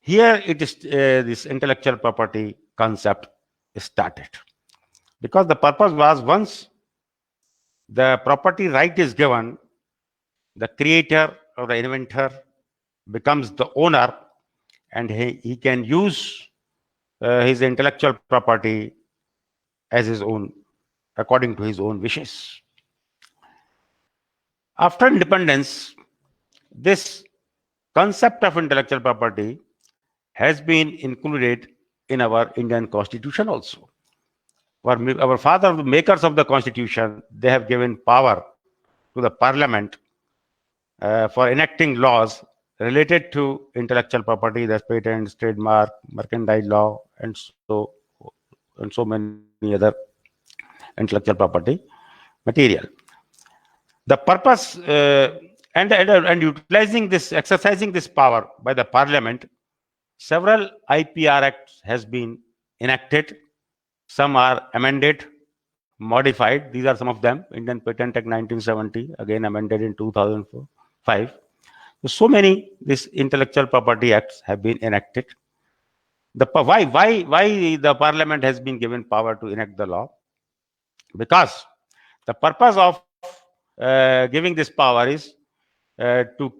Here it is this intellectual property concept started, because the purpose was, once the property right is given, the creator or the inventor becomes the owner, and he can use his intellectual property as his own, according to his own wishes. After independence, this concept of intellectual property has been included in our Indian constitution also. Our father, the makers of the constitution, they have given power to the parliament for enacting laws related to intellectual property, that's patents, trademark, mercantile law, and so many other intellectual property material. The purpose and utilizing this, exercising this power by the parliament, several IPR acts has been enacted. Some are amended, modified. These are some of them. Indian Patent Act 1970, again amended in 2005. So many these intellectual property acts have been enacted. Why the parliament has been given power to enact the law? Because the purpose of giving this power is to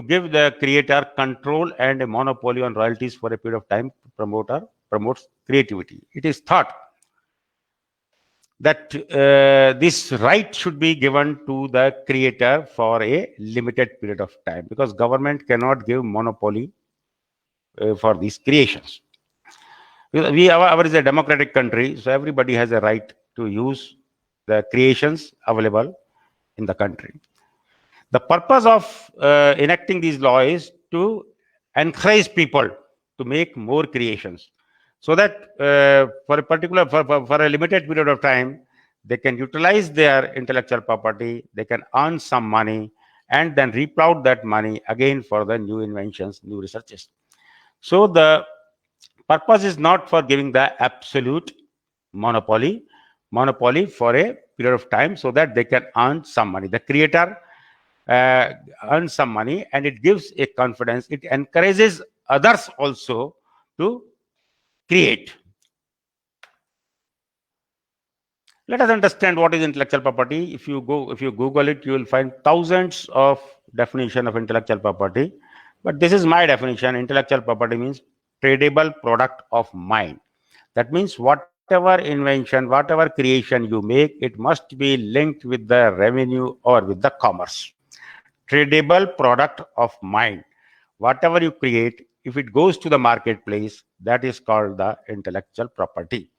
give the creator control and a monopoly on royalties for a period of time to promotes creativity. It is thought that this right should be given to the creator for a limited period of time, because government cannot give monopoly for these creations. Our is a democratic country, so everybody has a right to use the creations available in the country. The purpose of enacting these laws is to encourage people to make more creations, so that for a particular, for a limited period of time, they can utilize their intellectual property, they can earn some money, and then reap out that money again for the new inventions, new researches. So the purpose is not for giving the absolute monopoly for a period of time, so that they can earn some money. The creator earn some money, and it gives a confidence. It encourages others also to create. Let us understand what is intellectual property. If you Google it, you will find thousands of definition of intellectual property. But this is my definition. Intellectual property means tradable product of mind. That means whatever invention, whatever creation you make, it must be linked with the revenue or with the commerce. Tradable product of mind. Whatever you create, if it goes to the marketplace, that is called the intellectual property.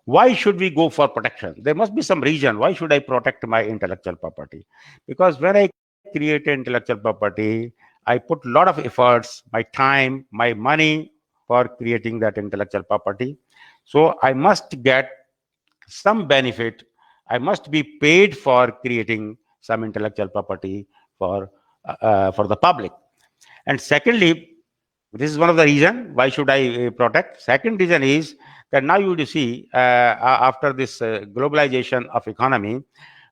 Why should we go for protection? There must be some reason. Why should I protect my intellectual property? Because when I create intellectual property, I put a lot of efforts, my time, my money for creating that intellectual property. So I must get some benefit. I must be paid for creating some intellectual property for the public. And secondly, this is one of the reason why should I protect. Second reason is that now you see after this globalization of economy,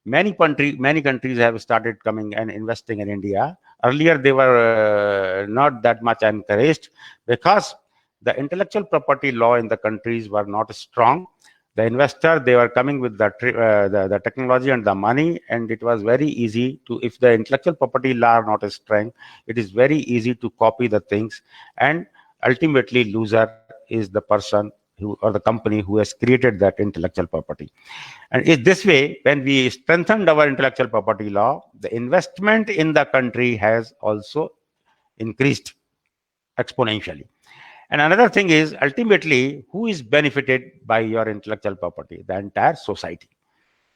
many countries have started coming and investing in India. Earlier they were not that much encouraged, because the intellectual property law in the countries were not strong. The investor, they were coming with the technology and the money, and it was very easy to, if the intellectual property law are not strong, it is very easy to copy the things, and ultimately loser is the person who, or the company who has created that intellectual property. And in this way, when we strengthened our intellectual property law, the investment in the country has also increased exponentially. And another thing is, ultimately, who is benefited by your intellectual property? The entire society.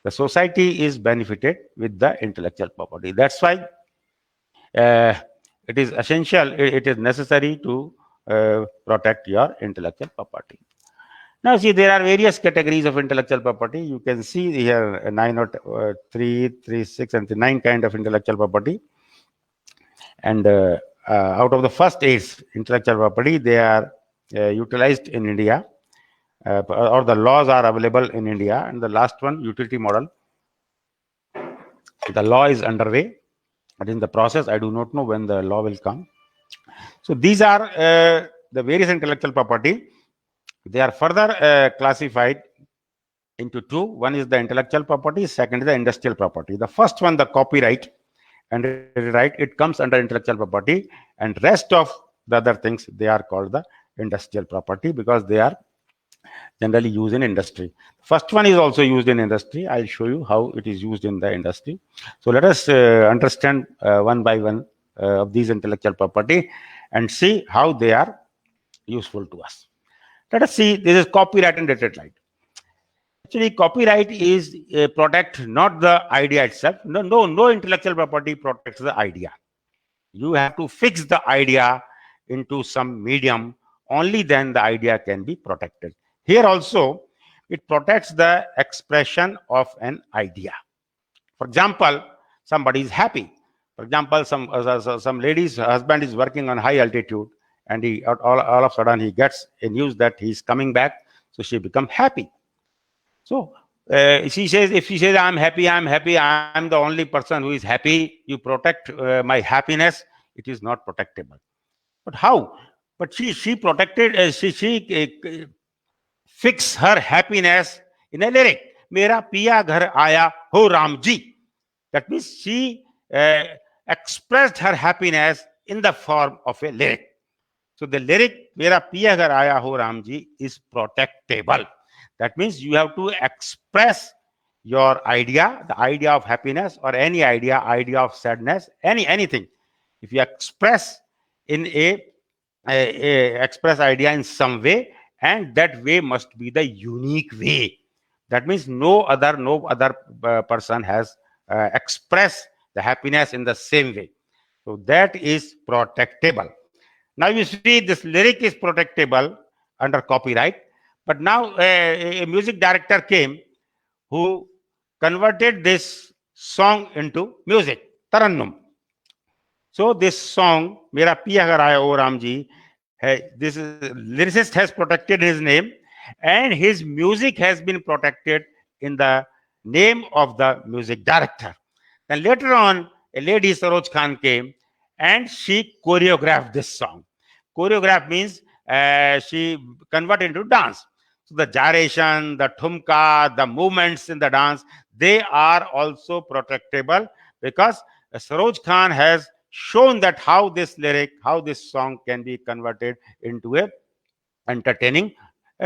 The society is benefited with the intellectual property. That's why it is essential, it is necessary to protect your intellectual property. Now, see, there are various categories of intellectual property. You can see here 903, 36, and 9 kind of intellectual property. And out of the first 8 intellectual property, they are utilized in India, or the laws are available in India. And the last one, utility model, the law is underway, but in the process, I do not know when the law will come. So these are the various intellectual property. They are further classified into two. One is the intellectual property, second is the industrial property. The first one, the copyright and right, it comes under intellectual property, and rest of the other things, they are called the industrial property because they are generally used in industry. First one is also used in industry. I'll show you how it is used in the industry. So let us understand one by one of these intellectual property and see how they are useful to us. Let us see, this is copyright and data right. Actually, copyright is protect not the idea itself. No intellectual property protects the idea. You have to fix the idea into some medium. Only then the idea can be protected. Here also, it protects the expression of an idea. For example, somebody is happy. For example, some lady's husband is working on high altitude, and he all of a sudden he gets a news that he is coming back. So she becomes happy. So she says, if she says, I'm happy, I'm the only person who is happy, you protect my happiness, it is not protectable. But how? But she protected, she fix her happiness in a lyric. Mera piya ghar aaya ho Ramji. That means she expressed her happiness in the form of a lyric. So the lyric, Mera piya ghar aaya ho Ramji, is protectable. That means you have to express your idea, the idea of happiness or any idea of sadness, anything. If you express in a express idea in some way, and that way must be the unique way. That means no other person has expressed the happiness in the same way. So that is protectable. Now you see this lyric is protectable under copyright, but now a music director came who converted this song into music, Tarannum. So this song, Mera Piya Agar Aaya O Ramji, this lyricist has protected his name, and his music has been protected in the name of the music director. Then later on, a lady, Saroj Khan, came and she choreographed this song. Choreograph means she converted into dance. So the gyration, the thumka, the movements in the dance, they are also protectable because Saroj Khan has shown that how this lyric, how this song can be converted into a entertaining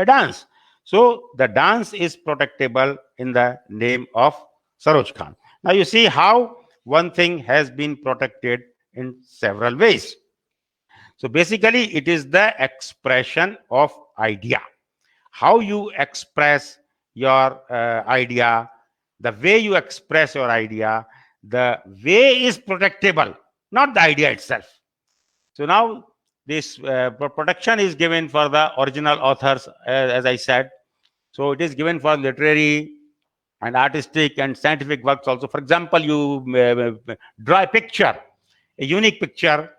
dance. So the dance is protectable in the name of Saroj Khan. Now you see how one thing has been protected in several ways. So basically, it is the expression of idea. How you express your idea, the way you express your idea, the way is protectable, not the idea itself. So now this protection is given for the original authors, as I said. So it is given for literary and artistic and scientific works also. For example, you draw a picture, a unique picture,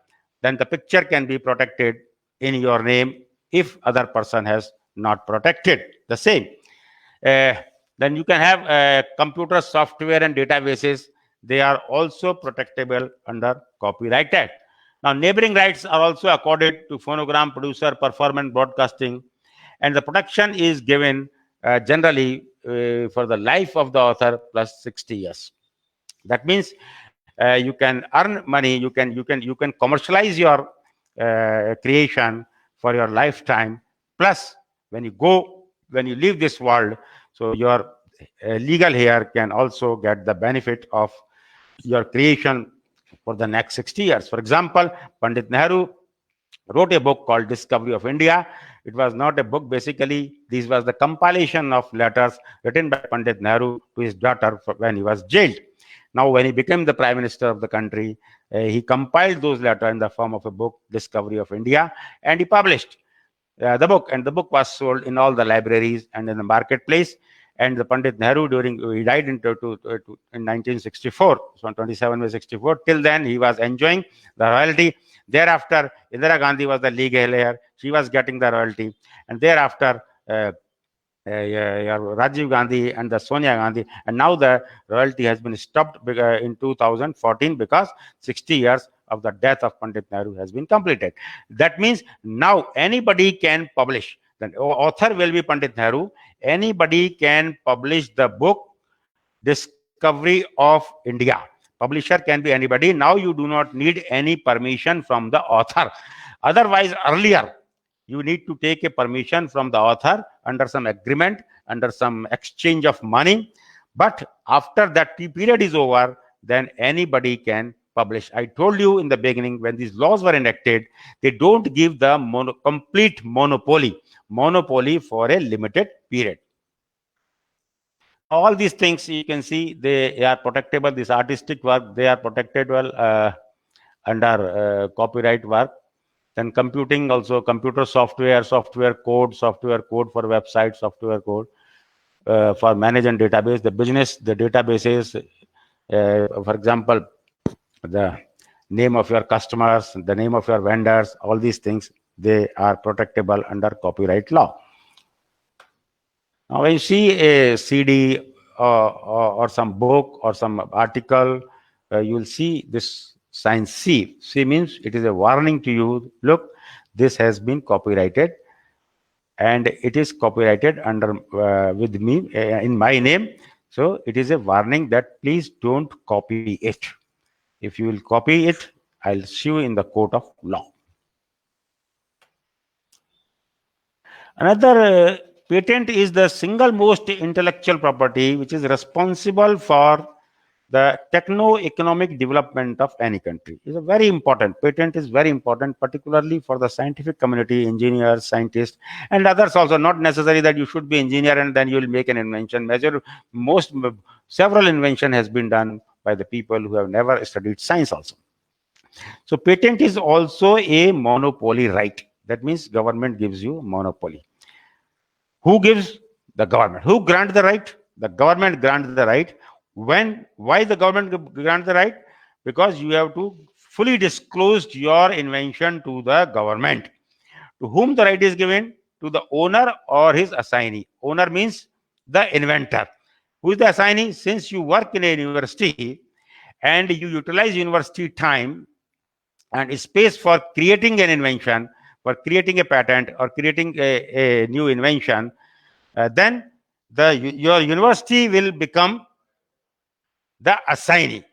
then the picture can be protected in your name if other person has not protected the same. Then you can have computer software and databases. They are also protectable under Copyright Act. Now, neighboring rights are also accorded to phonogram producer, performance, broadcasting, and the protection is given generally for the life of the author plus 60 years. That means you can earn money, you can commercialize your creation for your lifetime. Plus, when you leave this world, so your legal heir can also get the benefit of your creation for the next 60 years. For example, Pandit Nehru wrote a book called Discovery of India. It was not a book, basically, this was the compilation of letters written by Pandit Nehru to his daughter when he was jailed. Now, when he became the Prime Minister of the country, he compiled those letters in the form of a book, Discovery of India, and he published the book. And the book was sold in all the libraries and in the marketplace. And the Pandit Nehru, he died in 1964, so on 27 May 64. Till then, he was enjoying the royalty. Thereafter, Indira Gandhi was the legal heir. She was getting the royalty. And thereafter, Rajiv Gandhi and the Sonia Gandhi. And now the royalty has been stopped in 2014 because 60 years of the death of Pandit Nehru has been completed. That means now anybody can publish. The author will be Pandit Nehru. Anybody can publish the book Discovery of India. Publisher can be anybody. Now you do not need any permission from the author. Otherwise, earlier, you need to take a permission from the author under some agreement, under some exchange of money. But after that period is over, then anybody can publish. I told you in the beginning, when these laws were enacted, they don't give the complete monopoly for a limited period. All these things you can see, they are protectable. This artistic work, they are protected well under copyright work. Then computing also, computer software, software code for website, software code for manage and database. The business, the databases, for example, the name of your customers, the name of your vendors, all these things, they are protectable under copyright law. Now, when you see a CD or some book or some article, you will see this sign C. C means it is a warning to you. Look, this has been copyrighted, and it is copyrighted under with me in my name. So it is a warning that please don't copy it. If you will copy it, I'll sue you in the court of law. Another patent is the single most intellectual property which is responsible for the techno-economic development of any country. It's a very important. Patent is very important, particularly for the scientific community, engineers, scientists, and others also. Not necessary that you should be engineer and then you will make an invention. Several invention has been done by the people who have never studied science also. So patent is also a monopoly right. That means government gives you monopoly. Who gives? The government. Who grants the right? The government grants the right. Why the government grants the right? Because you have to fully disclose your invention to the government. To whom the right is given? To the owner or his assignee. Owner means the inventor. Who is the assignee? Since you work in a university and you utilize university time and space for creating an invention, for creating a patent or creating a new invention, then your university will become the assignee.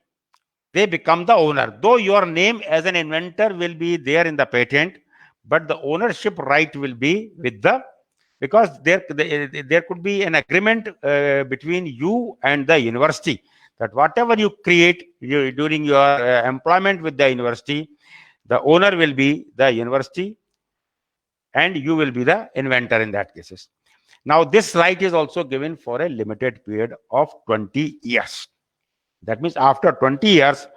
They become the owner. Though your name as an inventor will be there in the patent, but the ownership right will be with because there could be an agreement between you and the university that whatever you create during your employment with the university, the owner will be the university and you will be the inventor in that cases. Now, this right is also given for a limited period of 20 years. That means after 20 years,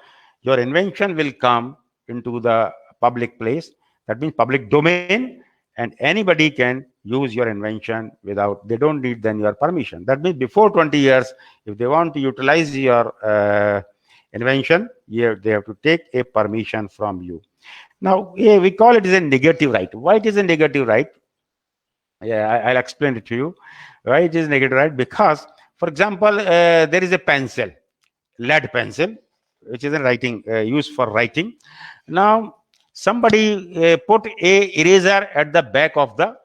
your invention will come into the public place. That means public domain, and anybody can use your invention without, they don't need then your permission. That means before 20 years, if they want to utilize your invention, they have to take a permission from you. Now, we call it as a negative right. Why it is a negative right? Yeah, I'll explain it to you. Why it is negative right? Because, for example, there is a pencil, lead pencil, which is a writing used for writing. Now, somebody put a eraser at the back of the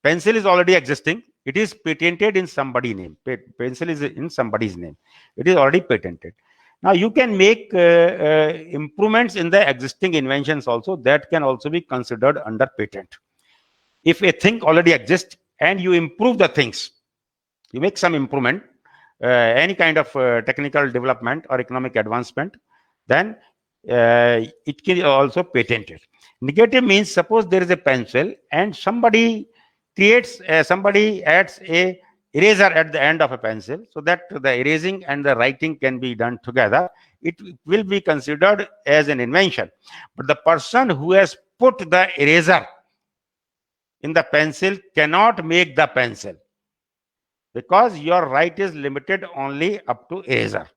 pencil is already existing. It is patented in somebody's name. Pencil is in somebody's name. It is already patented. Now, you can make improvements in the existing inventions also. That can also be considered under patent. If a thing already exists and you improve the things, you make some improvement, any kind of technical development or economic advancement, then it can also patent it. Negative means suppose there is a pencil and somebody creates, somebody adds a eraser at the end of a pencil so that the erasing and the writing can be done together. It will be considered as an invention. But the person who has put the eraser in the pencil cannot make the pencil because your right is limited only up to eraser.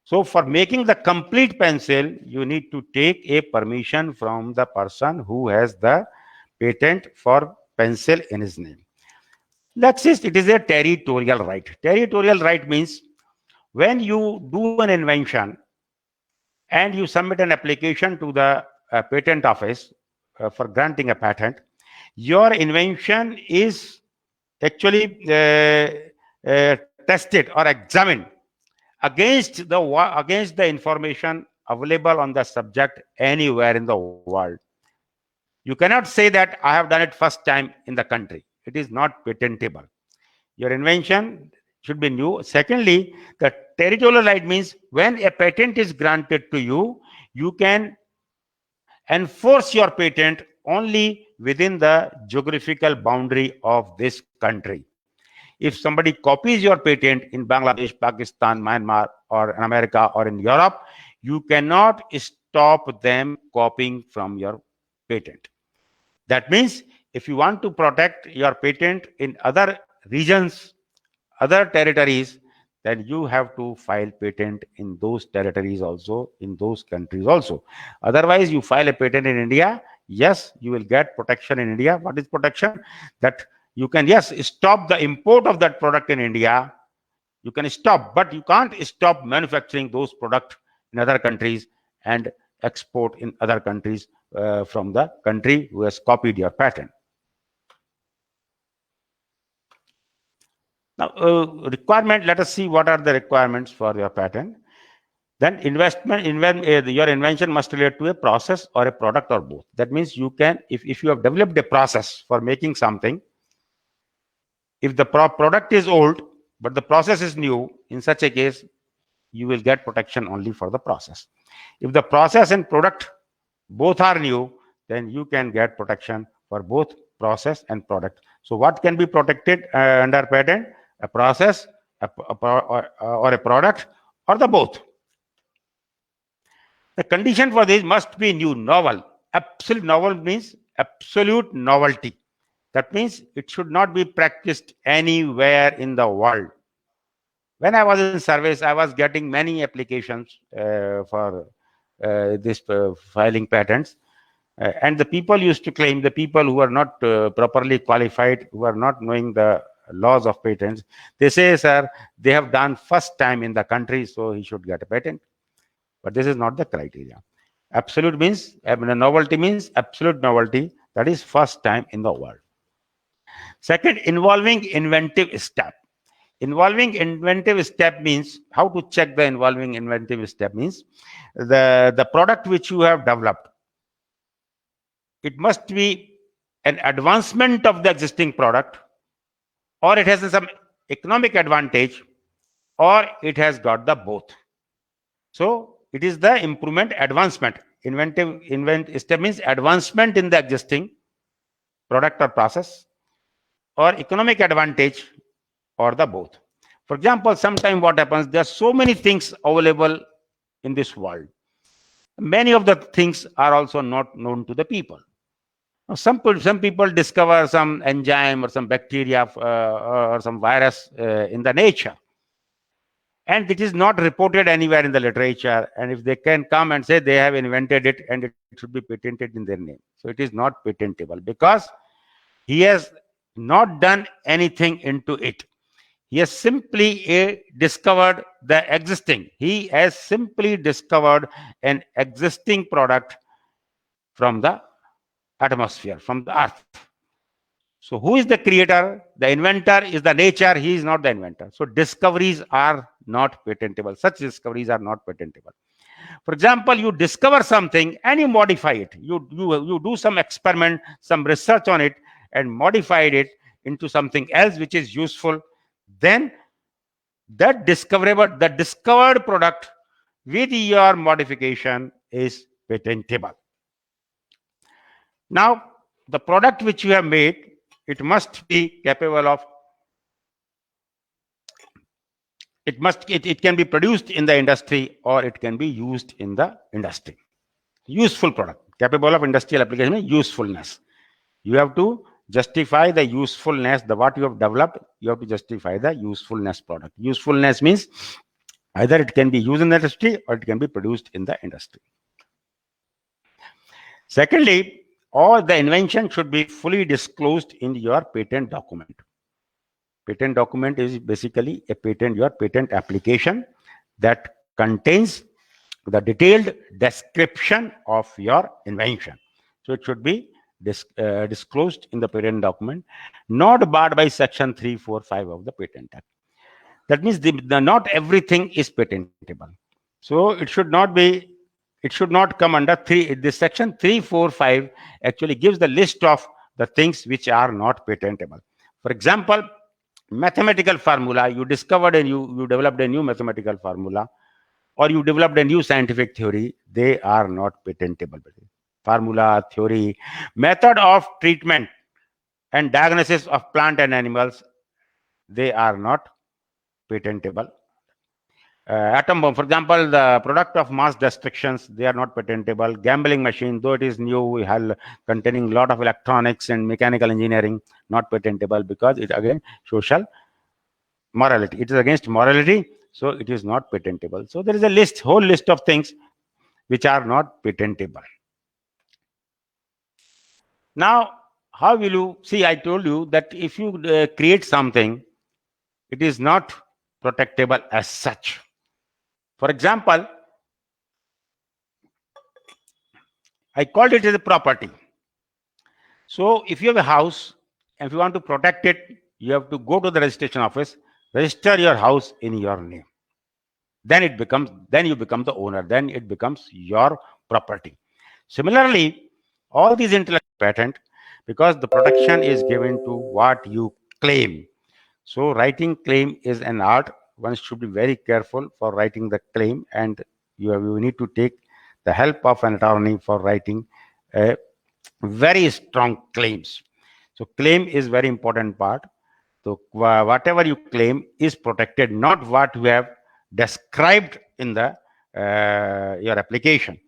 So for making the complete pencil, you need to take a permission from the person who has the patent for pencil in his name. Let's say it is a territorial right. Territorial right means when you do an invention, and you submit an application to the patent office for granting a patent, your invention is actually tested or examined against the information available on the subject anywhere in the world. You cannot say that I have done it first time in the country. It is not patentable. Your invention should be new. Secondly, the territorial right means when a patent is granted to you, you can enforce your patent only within the geographical boundary of this country. If somebody copies your patent in Bangladesh, Pakistan, Myanmar, or in America or in Europe, you cannot stop them copying from your patent. That means if you want to protect your patent in other regions, other territories, then you have to file patent in those territories also, in those countries also. Otherwise, you file a patent in India, yes, you will get protection in India. What is protection? That you can, yes, stop the import of that product in India. You can stop, but you can't stop manufacturing those products in other countries and export in other countries from the country who has copied your patent. Now, requirement, let us see what are the requirements for your patent. Then your invention must relate to a process or a product or both. That means you can, if you have developed a process for making something, if the product is old, but the process is new, in such a case, you will get protection only for the process. If the process and product both are new, then you can get protection for both process and product. So what can be protected under patent? A process, or a product, or the both. The condition for this must be new, novel. Absolute novel means absolute novelty. That means it should not be practiced anywhere in the world. When I was in service, I was getting many applications for this filing patents. And the people used to claim, the people who are not properly qualified, who are not knowing the laws of patents, they say, sir, they have done first time in the country, so he should get a patent. But this is not the criteria. Absolute means, novelty means absolute novelty, that is first time in the world. Second, involving inventive step. Involving inventive step means, how to check the involving inventive step means, the product which you have developed, it must be an advancement of the existing product, or it has some economic advantage, or it has got the both. So it is the improvement, advancement. Invent step means advancement in the existing product or process, or economic advantage, or the both. For example, sometimes what happens, there are so many things available in this world. Many of the things are also not known to the people. Some people discover some enzyme or some bacteria or some virus in the nature, and it is not reported anywhere in the literature. And if they can come and say they have invented it, and it should be patented in their name, so it is not patentable, because he has not done anything into it. He has simply discovered the existing. He has simply discovered an existing product from the atmosphere, from the earth. So who is the creator? The inventor is the nature. He is not the inventor. So discoveries are not patentable. Such discoveries are not patentable. For example, you discover something and you modify it. You do some experiment, some research on it, and modified it into something else which is useful. Then the discovered product with your modification is patentable. Now, the product which you have made, it must be capable of, it can be produced in the industry, or it can be used in the industry. Useful product, capable of industrial application, means usefulness. You have to justify the usefulness, what you have developed, you have to justify the usefulness product. Usefulness means either it can be used in the industry, or it can be produced in the industry. Secondly, all the invention should be fully disclosed in your patent document. Patent document is basically your patent application that contains the detailed description of your invention. So it should be disclosed in the patent document, not barred by section 345 of the Patent Act. That means not everything is patentable. So it should not come under three. This section 345 actually gives the list of the things which are not patentable. For example, mathematical formula, you developed a new mathematical formula, or you developed a new scientific theory, they are not patentable. Formula, theory, method of treatment and diagnosis of plant and animals, they are not patentable. Atom bomb, for example, the product of mass destructions, they are not patentable. Gambling machine, though it is new, containing a lot of electronics and mechanical engineering, not patentable because it again social morality. It is against morality, so it is not patentable. So there is a whole list of things which are not patentable. Now, how will you see? I told you that if you create something, it is not protectable as such. For example, I called it as a property. So if you have a house and if you want to protect it, you have to go to the registration office, register your house in your name. Then you become the owner. Then it becomes your property. Similarly, all these intellectual patent, because the protection is given to what you claim. So writing claim is an art. One should be very careful for writing the claim, and you need to take the help of an attorney for writing very strong claims. So claim is very important part. So whatever you claim is protected, not what you have described in the your application.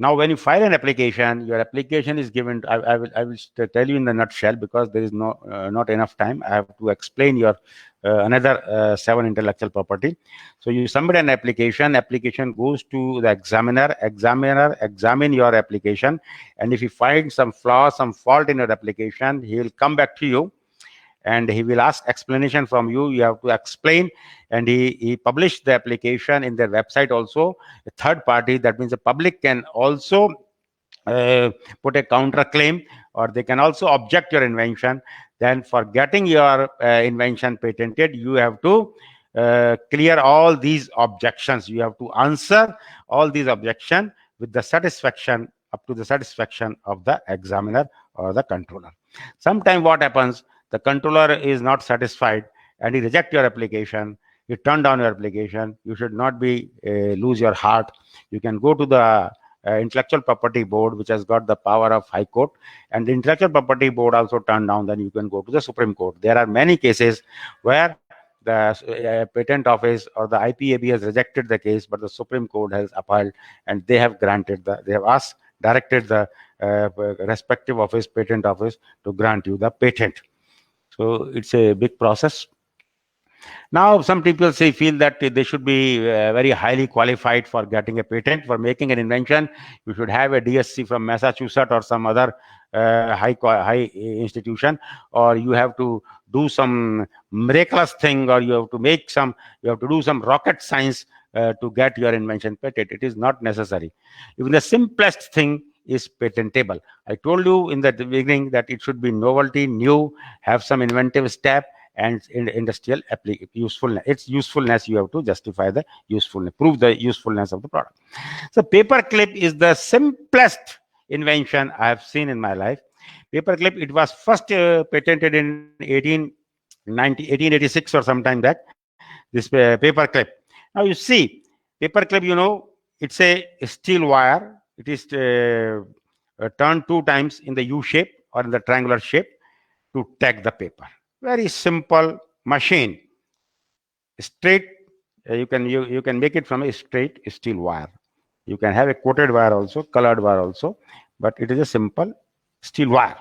Now, when you file an application, your application is given. I will tell you in the nutshell because there is not enough time. I have to explain your another 7 intellectual property. So you submit an application. Application goes to the examiner. Examiner examine your application, and if he finds some flaw, some fault in your application, he will come back to you and he will ask explanation from you. You have to explain, and he published the application in their website also. A third party, that means the public, can also put a counter claim, or they can also object your invention. Then for getting your invention patented, you have to clear all these objections. You have to answer all these objections with the satisfaction, up to the satisfaction of the examiner or the controller. Sometimes what happens, the controller is not satisfied and he reject your application, he turn down your application. You should not be lose your heart. You can go to the intellectual property board, which has got the power of high court, and the intellectual property board also turned down. Then you can go to the Supreme Court. There are many cases where the patent office or the IPAB has rejected the case, but the Supreme Court has upheld, and they have directed the respective office, patent office, to grant you the patent. So it's a big process. Now, some people feel that they should be very highly qualified for getting a patent. For making an invention, you should have a DSc from Massachusetts or some other high institution, or you have to do some miraculous thing, or you have to do some rocket science to get your invention patent. It is not necessary. Even the simplest thing is patentable. I told you in the beginning that it should be novelty, new, have some inventive step, and industrial usefulness. Its usefulness, you have to justify the usefulness, prove the usefulness of the product. So paperclip is the simplest invention I have seen in my life. Paperclip, it was first patented in 1886 or sometime back, this paperclip. Now you see, paperclip, it's a steel wire. It is turned 2 times in the U shape or in the triangular shape to take the paper. Very simple machine. Straight, you can make it from a straight steel wire. You can have a coated wire also, colored wire also, but it is a simple steel wire.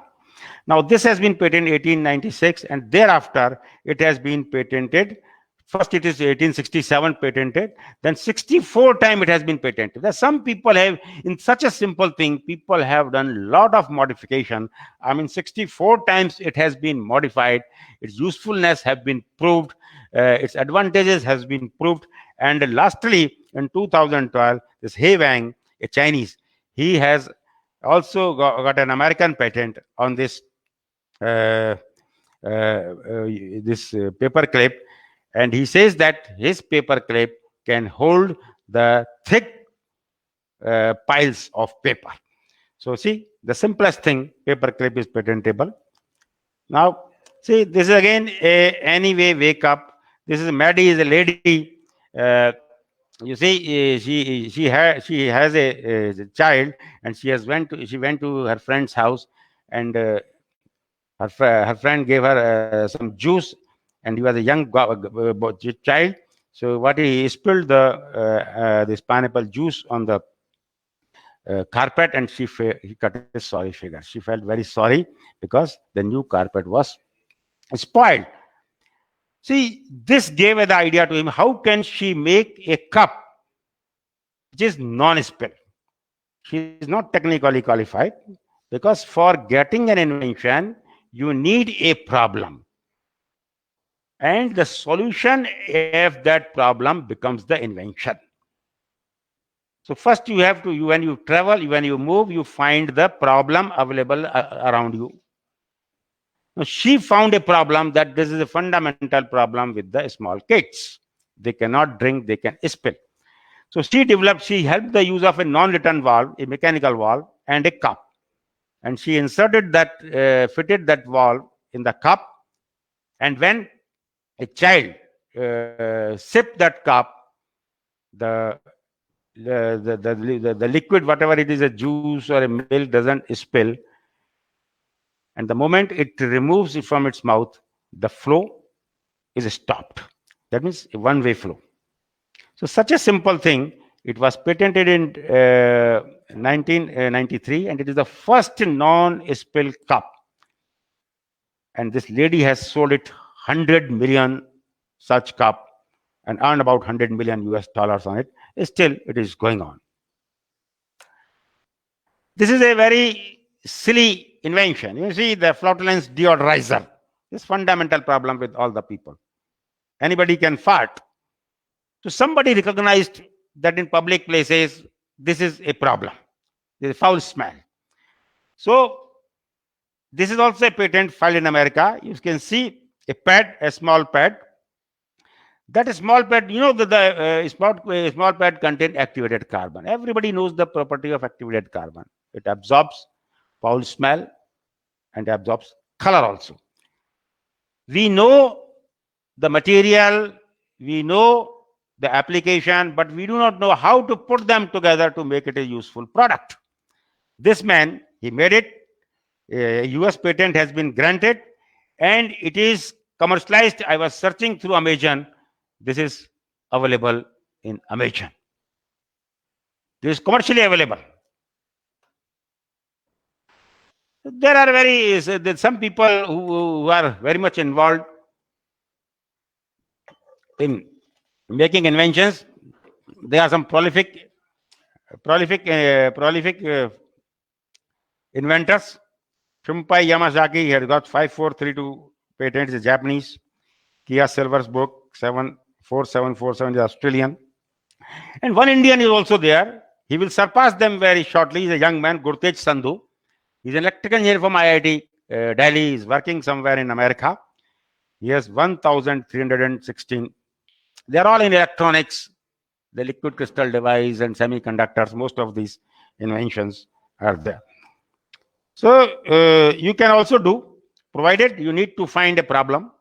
Now this has been patented in 1896, and thereafter it has been patented. First it is 1867 patented, then 64 times it has been patented. There some people have, in such a simple thing, people have done a lot of modification. I mean, 64 times it has been modified. Its usefulness have been proved, its advantages has been proved, and lastly in 2012, this He Wang, a Chinese, he has also got an American patent on this uh, paper clip, and he says that his paper clip can hold the thick piles of paper. So see, the simplest thing, paper clip is patentable. Now, see, this is again a anyway wake up. This is Maddie is a lady. Uh, you see, she has a child, and she went to her friend's house, and her friend gave her some juice, and he was a young child. So what he spilled this pineapple juice on the carpet, and he cut his sorry figure. She felt very sorry because the new carpet was spoiled. See, this gave her the idea to him. How can she make a cup which is non-spill? She is not technically qualified, because for getting an invention, you need a problem and the solution if that problem becomes the invention. So first you have to, when you travel, when you move, you find the problem available around you. Now, she found a problem, that this is a fundamental problem with the small kids. They cannot drink, they can spill. So she helped the use of a non-return valve, a mechanical valve, and a cup. And she fitted that valve in the cup. And when a child sipped that cup, the the liquid, whatever it is, a juice or a milk, doesn't spill. And the moment it removes it from its mouth, the flow is stopped. That means a one-way flow. So such a simple thing, it was patented in 1993, and it is the first non-spill cup. And this lady has sold it 100 million such cup and earned about 100 million US dollars on it. Still, it is going on. This is a very silly invention. You see, the flatulence deodorizer. This fundamental problem with all the people. Anybody can fart. So somebody recognized that in public places, this is a problem. There is a foul smell. So this is also a patent filed in America. You can see a pad, a small pad. That small pad, you know, the small pad contains activated carbon. Everybody knows the property of activated carbon. It absorbs foul smell and absorbs color also. We know the material, we know the application, but we do not know how to put them together to make it a useful product. This man, he made it. A US patent has been granted, and it is commercialized. I was searching through Amazon. This is available in Amazon. This is commercially available. There are some people who are very much involved in making inventions. There are some prolific inventors. Shunpei Yamazaki has got 5432 patents, is Japanese. Kia Silversberg 74747 is Australian. And one Indian is also there. He will surpass them very shortly. He's a young man, Gurtej Sandhu. He's an electrical engineer from IIT Delhi. He's working somewhere in America. He has 1,316. They're all in electronics, the liquid crystal device and semiconductors. Most of these inventions are there. So you can also do, provided you need to find a problem.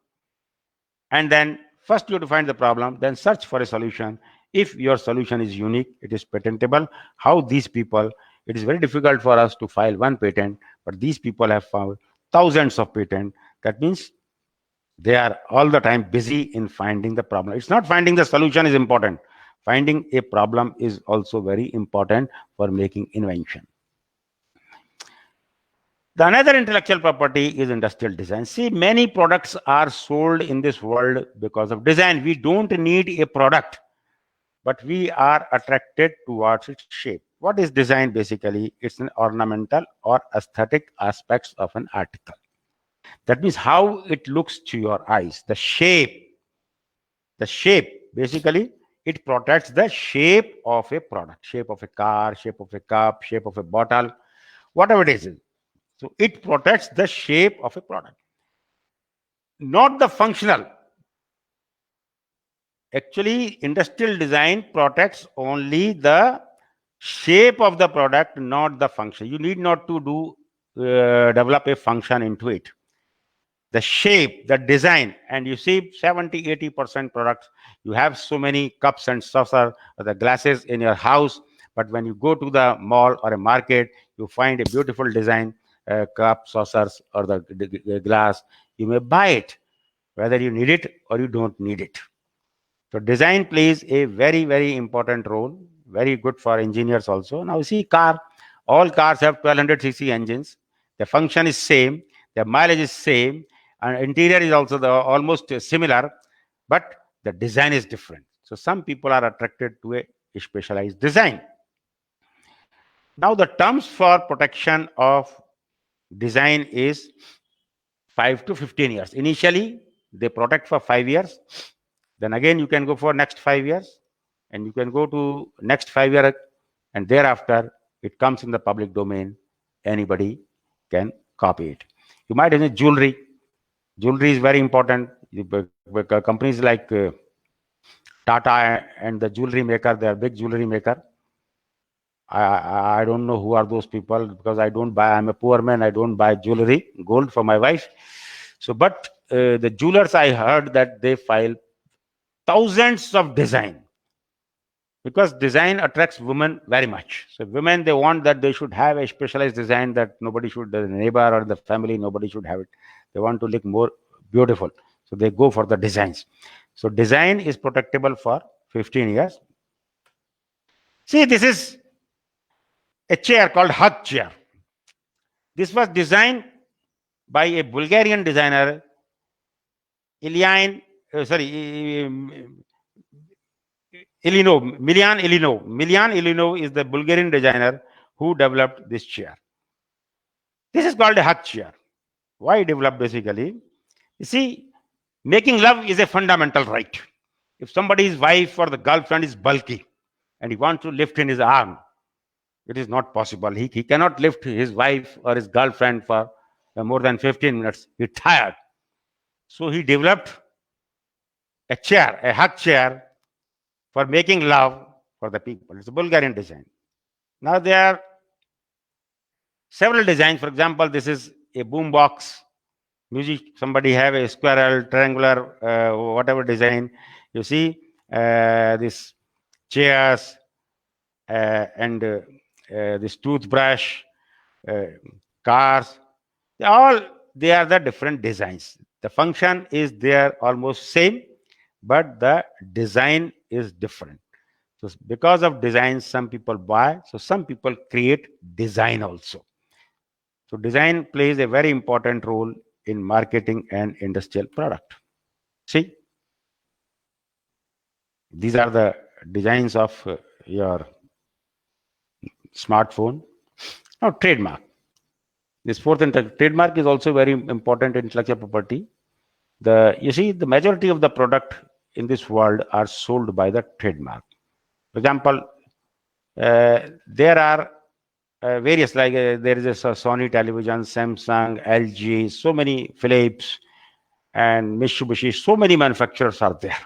And then first you have to find the problem, then search for a solution. If your solution is unique, it is patentable. How these people, it is very difficult for us to file one patent, but these people have found thousands of patents. That means they are all the time busy in finding the problem. It's not finding the solution is important. Finding a problem is also very important for making invention. The another intellectual property is industrial design. See, many products are sold in this world because of design. We don't need a product, but we are attracted towards its shape. What is design basically? It's an ornamental or aesthetic aspects of an article. That means how it looks to your eyes. The shape basically, it protects the shape of a product, shape of a car, shape of a cup, shape of a bottle, whatever it is. So it protects the shape of a product, not the functional. Actually, industrial design protects only the shape of the product, not the function. You need not to develop a function into it. The shape, the design, and you see 70-80% products. You have so many cups and saucer or the glasses in your house, but when you go to the mall or a market, you find a beautiful design, cup, saucers, or the glass. You may buy it, whether you need it or you don't need it. So design plays a very, very important role, very good for engineers also. Now see car, all cars have 1200 cc engines. The function is same, the mileage is same, and interior is also almost similar, but the design is different. So some people are attracted to a specialized design. Now the terms for protection of design is 5 to 15 years. Initially, they protect for 5 years. Then again, you can go for next 5 years, and you can go to next 5 year, and thereafter it comes in the public domain. Anybody can copy it. You might have jewelry. Jewelry is very important. Companies like Tata and the jewelry maker, they are big jewelry maker. I don't know who are those people, because I don't buy. I'm a poor man. I don't buy jewelry, gold for my wife. So, but the jewelers, I heard that they file thousands of design, because design attracts women very much. So women, they want that they should have a specialized design that nobody should, the neighbor or the family, nobody should have it. They want to look more beautiful. So they go for the designs. So design is protectable for 15 years. See, this is a chair called Hut chair. This was designed by a Bulgarian designer, Ilian, Milian Ilinov. Milian Ilinov is the Bulgarian designer who developed this chair. This is called a Hut chair. Why developed basically? You see, making love is a fundamental right. If somebody's wife or the girlfriend is bulky and he wants to lift in his arm, it is not possible. He cannot lift his wife or his girlfriend for more than 15 minutes. He's tired. So he developed a chair, a Hut chair, for making love for the people. It's a Bulgarian design. Now there are several designs. For example, this is a boom box. Music, somebody have a squirrel, triangular, whatever design. You see this chairs and this toothbrush, cars. They are the different designs. The function is there almost same, but the design is different. So because of design, some people buy. So some people create design also. So design plays a very important role in marketing and industrial product. See, these are the designs of your smartphone. Now, trademark. This fourth trademark is also very important in intellectual property. You see, the majority of the product in this world are sold by the trademark. For example, there are various, like there is a Sony television, Samsung, LG, so many, Philips and Mitsubishi, so many manufacturers are there.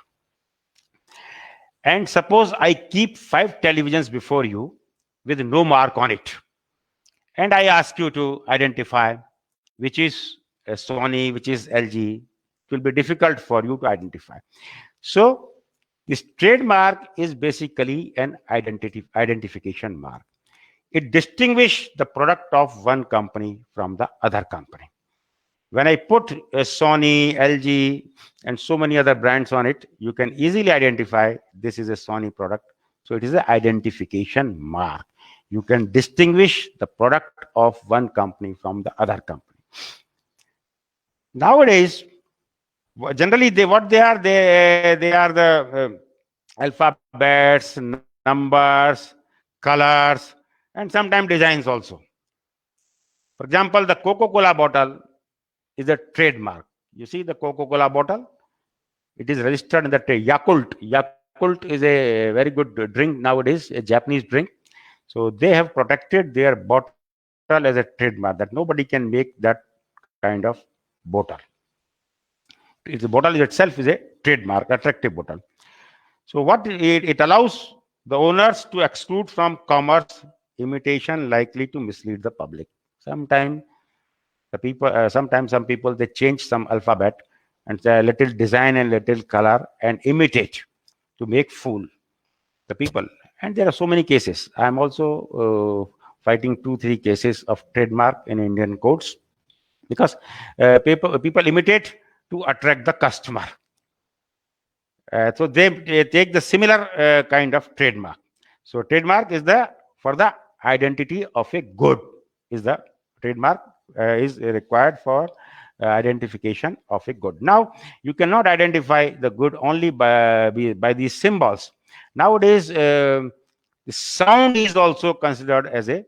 And suppose I keep 5 televisions before you with no mark on it, and I ask you to identify which is a Sony, which is LG. It will be difficult for you to identify. So this trademark is basically an identification mark. It distinguishes the product of one company from the other company. When I put a Sony, LG, and so many other brands on it, you can easily identify this is a Sony product. So it is an identification mark. You can distinguish the product of one company from the other company. Nowadays, generally, they are the alphabets, numbers, colors, and sometimes designs also. For example, the Coca-Cola bottle is a trademark. You see the Coca-Cola bottle? It is registered in the Yakult Yakult is a very good drink nowadays, a Japanese drink. So they have protected their bottle as a trademark, that nobody can make that kind of bottle. The bottle itself is a trademark, attractive bottle. So what it allows the owners to exclude from commerce imitation likely to mislead the public. Sometimes sometimes some people they change some alphabet and a little design and little color and imitate to make fool the people. And there are so many cases. I am also fighting 2 3 cases of trademark in Indian courts because people imitate to attract the customer. So they take the similar kind of trademark. So trademark is the for the identity of a good is the trademark is required for identification of a good. Now you cannot identify the good only by these symbols. Nowadays, the sound is also considered as a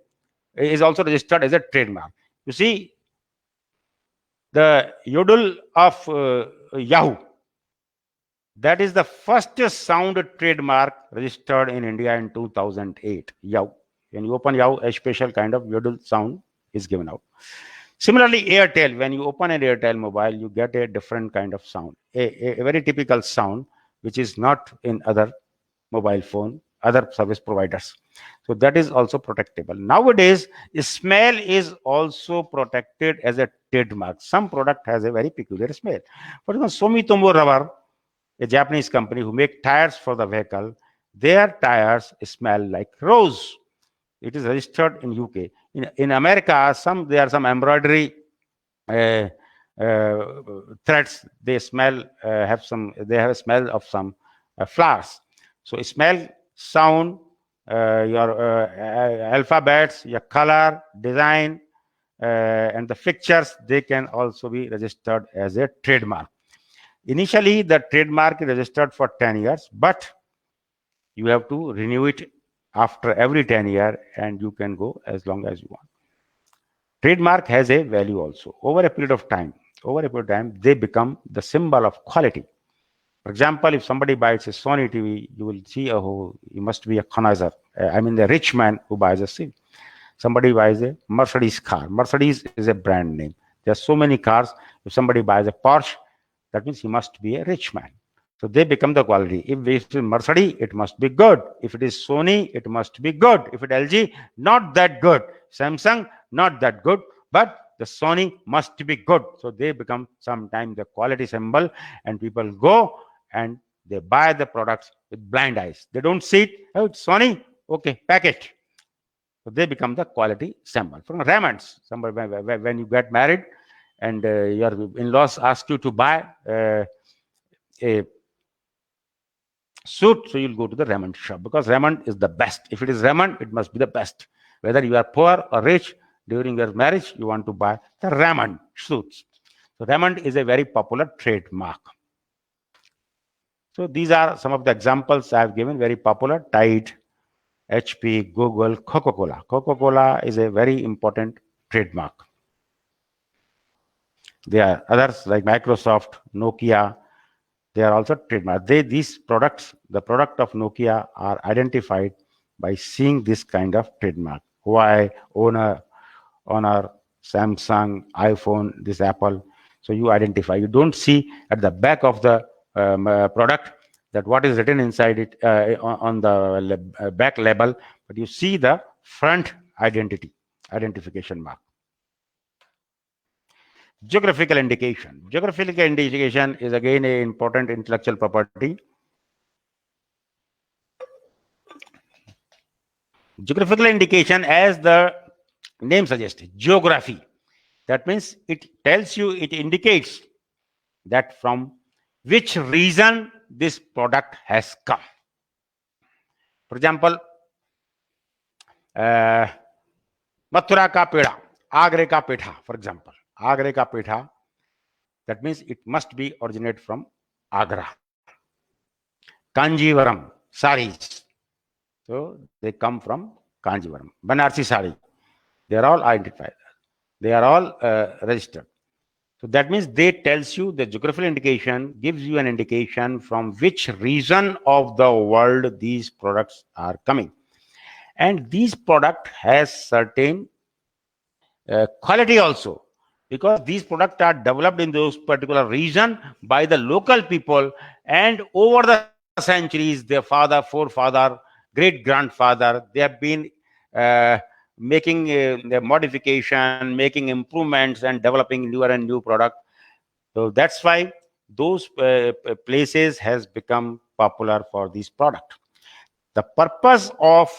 is also registered as a trademark. You see, the yodel of Yahoo, that is the first sound trademark registered in India in 2008. Yahoo. When you open Yahoo, a special kind of yodel sound is given out. Similarly, Airtel, when you open an Airtel mobile, you get a different kind of sound, a very typical sound, which is not in other mobile phone, other service providers. So that is also protectable. Nowadays, smell is also protected as a trademark. Some product has a very peculiar smell. For example, Sumitomo Rubber, a Japanese company who make tires for the vehicle, their tires smell like rose. It is registered in UK. In America, there are some embroidery uh, threads. They have a smell of some flowers. So smell, sound, your alphabets, your color, design, and the pictures, they can also be registered as a trademark. Initially, the trademark is registered for 10 years, but you have to renew it after every 10 years, and you can go as long as you want. Trademark has a value also. Over a period of time, they become the symbol of quality. For example, if somebody buys a Sony TV, you will see, oh, he must be a connoisseur. I mean, the rich man who buys a TV. Somebody buys a Mercedes car. Mercedes is a brand name. There are so many cars. If somebody buys a Porsche, that means he must be a rich man. So they become the quality. If it is Mercedes, it must be good. If it is Sony, it must be good. If it LG, not that good. Samsung, not that good. But the Sony must be good. So they become sometimes the quality symbol, and people go and they buy the products with blind eyes. They don't see it. Oh, it's Sony. Okay, pack it. So they become the quality symbol. From Raymonds, somebody when you get married and your in-laws ask you to buy a suit, so you'll go to the Raymond shop because Raymond is the best. If it is Raymond, it must be the best. Whether you are poor or rich, during your marriage, you want to buy the Raymond suits. So Raymond is a very popular trademark. So these are some of the examples I have given, very popular: Tide, HP, Google, Coca-Cola. Coca-Cola is a very important trademark. There are others like Microsoft, Nokia. They are also trademark. These products, the product of Nokia, are identified by seeing this kind of trademark. Huawei, Honor, Samsung, iPhone, this Apple. So you identify. You don't see at the back of the product that what is written inside it on the back label, but you see the front identification mark. Geographical indication. Geographical indication is again an important intellectual property. Geographical indication, as the name suggests, geography. That means it tells you, it indicates that from which region this product has come. For example, Mathura ka peda, Agra ka petha, for example. Agra ka petha, that means it must be originate from Agra. Kanjivaram, saris. So they come from Kanjivaram. Banarsi sari. They are all identified. They are all registered. So that means they tells you the geographical indication gives you an indication from which region of the world these products are coming. And these product has certain quality also, because these products are developed in those particular region by the local people, and over the centuries their father, forefather, great grandfather, they have been uh, making the modification, making improvements, and developing newer and new product. So that's why those places has become popular for this product. The purpose of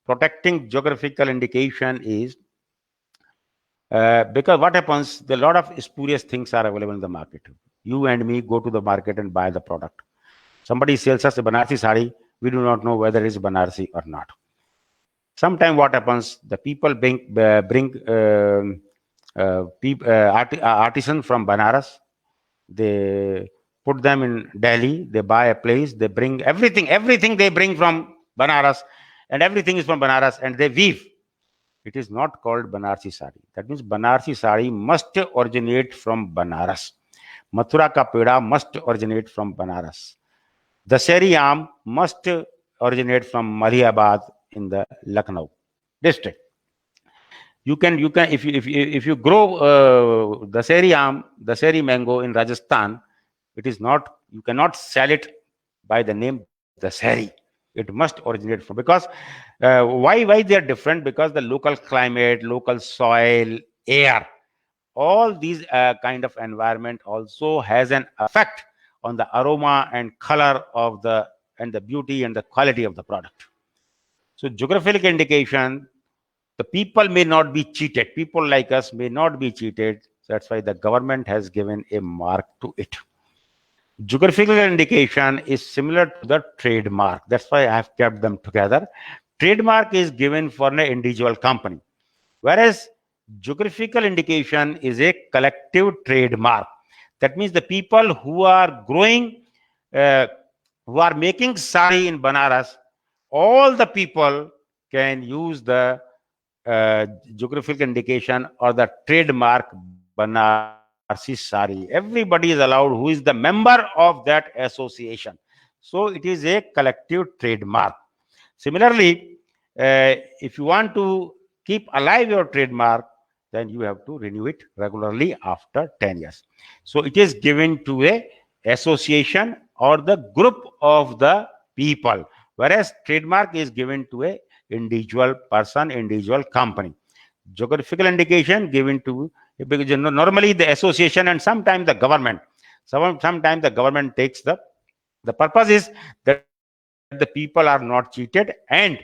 protecting geographical indication is because what happens, a lot of spurious things are available in the market. You and me go to the market and buy the product. Somebody sells us a Banarsi sari, we do not know whether it is Banarsi or not. Sometime what happens, the people bring artisan from Banaras, they put them in Delhi, they buy a place, they bring everything they bring from Banaras, and everything is from Banaras, and they weave. It is not called Banarsi sari. That means Banarsi sari must originate from Banaras. Mathura ka peda must originate from Banaras. Daseri Aam must originate from Malihabad in the Lucknow district. If you grow Daseri mango in Rajasthan, it is not, you cannot sell it by the name Daseri. It must originate from, because why they are different, because the local climate, local soil, air, all these kind of environment also has an effect on the aroma and color of the, and the beauty and the quality of the product. So geographical indication, the people may not be cheated, people like us may not be cheated. That's why the government has given a mark to it. Geographical indication is similar to the trademark. That's why I have kept them together. Trademark is given for an individual company, whereas geographical indication is a collective trademark. That means the people who are growing, uh, who are making sari in Banaras, all the people can use the geographical indication or the trademark Banarsi sari. Everybody is allowed who is the member of that association. So it is a collective trademark. Similarly, if you want to keep alive your trademark, then you have to renew it regularly after 10 years. So it is given to a association or the group of the people, whereas trademark is given to a individual person, individual company. Geographical indication given to, because normally the association and sometimes the government, sometimes the government takes the purpose is that the people are not cheated, and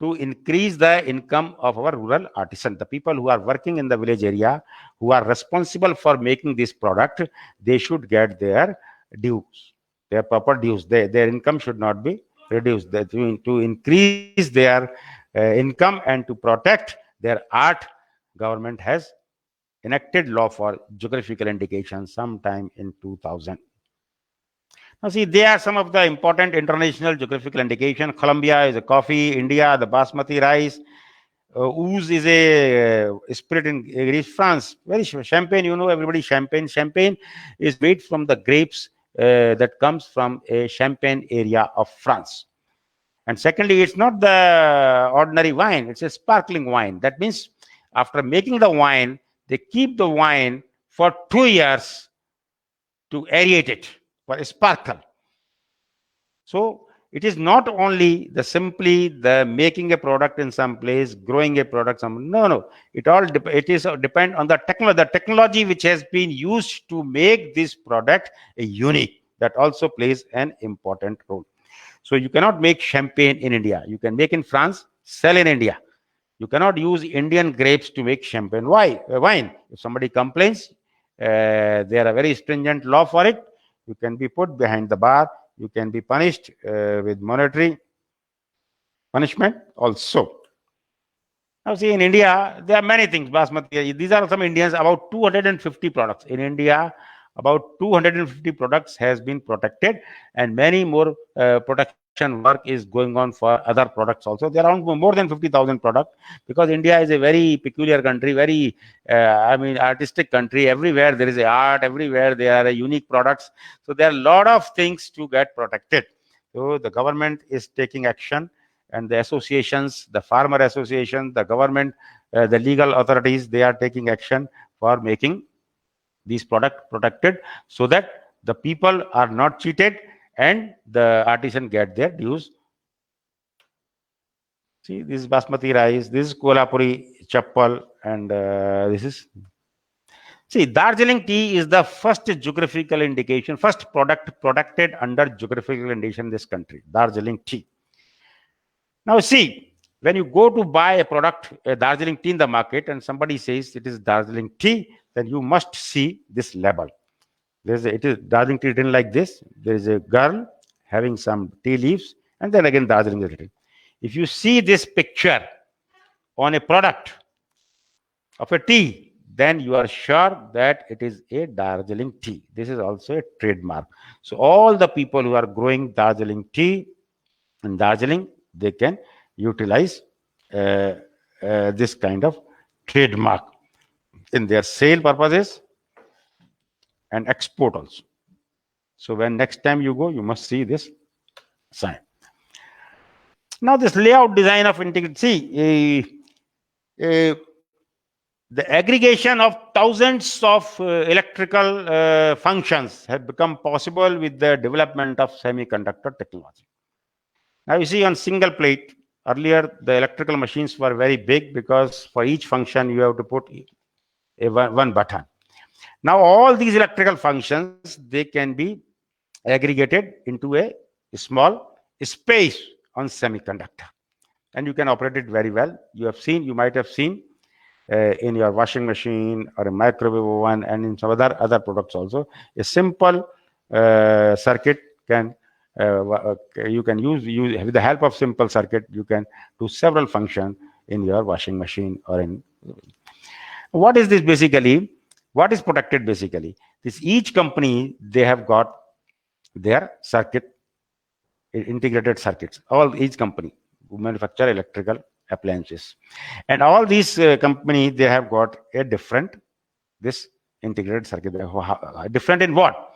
to increase the income of our rural artisan, the people who are working in the village area, who are responsible for making this product, they should get their dues, their proper dues. Their income should not be reduced. To increase their income and to protect their art, government has enacted law for geographical indication sometime in 2000. Now, see, they are some of the important international geographical indication. Colombia is a coffee, India, the basmati rice, Ouz is a spirit in Greece, France. Very champagne, you know, everybody champagne. Champagne is made from the grapes that comes from a Champagne area of France. And secondly, it's not the ordinary wine; it's a sparkling wine. That means after making the wine, they keep the wine for 2 years to aerate it for a sparkle. So it is not only the simply the making a product in some place, growing a product some, no. It all it is depend on the technology which has been used to make this product a unique. That also plays an important role. So you cannot make champagne in India. You can make in France, sell in India. You cannot use Indian grapes to make champagne. Why? Wine. If somebody complains, there are very stringent law for it. You can be put behind the bar. You can be punished with monetary punishment also. Now, see, in India, there are many things. Basmati, these are some Indians, about 250 products. In India, About 250 products has been protected, and many more protection work is going on for other products also. There are around more than 50,000 products, because India is a very peculiar country, very artistic country. Everywhere there is a art, everywhere there are unique products. So there are a lot of things to get protected. So the government is taking action, and the associations, the farmer association, the government, the legal authorities, they are taking action for making these product protected, so that the people are not cheated and the artisan get their dues. See, this is basmati rice, this is kolhapuri chappal, and this is, see, Darjeeling tea is the first geographical indication, first product protected under geographical indication in this country, Darjeeling tea. Now see, when you go to buy a product, a Darjeeling tea in the market, and somebody says it is Darjeeling tea, then you must see this label. It is Darjeeling tea written like this. There is a girl having some tea leaves, and then again Darjeeling is written. If you see this picture on a product of a tea, then you are sure that it is a Darjeeling tea. This is also a trademark. So all the people who are growing Darjeeling tea in Darjeeling, they can utilize this kind of trademark in their sale purposes and export also. So when next time you go, you must see this sign. Now this layout design of integrity, see, the aggregation of thousands of electrical functions have become possible with the development of semiconductor technology. Now you see on single plate, earlier the electrical machines were very big, because for each function you have to put one button. Now all these electrical functions, they can be aggregated into a small space on semiconductor, and you can operate it very well. You might have seen in your washing machine or a microwave oven, and in some other products also, a simple circuit can you can use with the help of simple circuit, you can do several functions in your washing machine or in. What is this basically? What is protected basically? This, each company, they have got their circuit, integrated circuits. Each company who manufacture electrical appliances, and all these companies, they have got a different this integrated circuit. Different in what?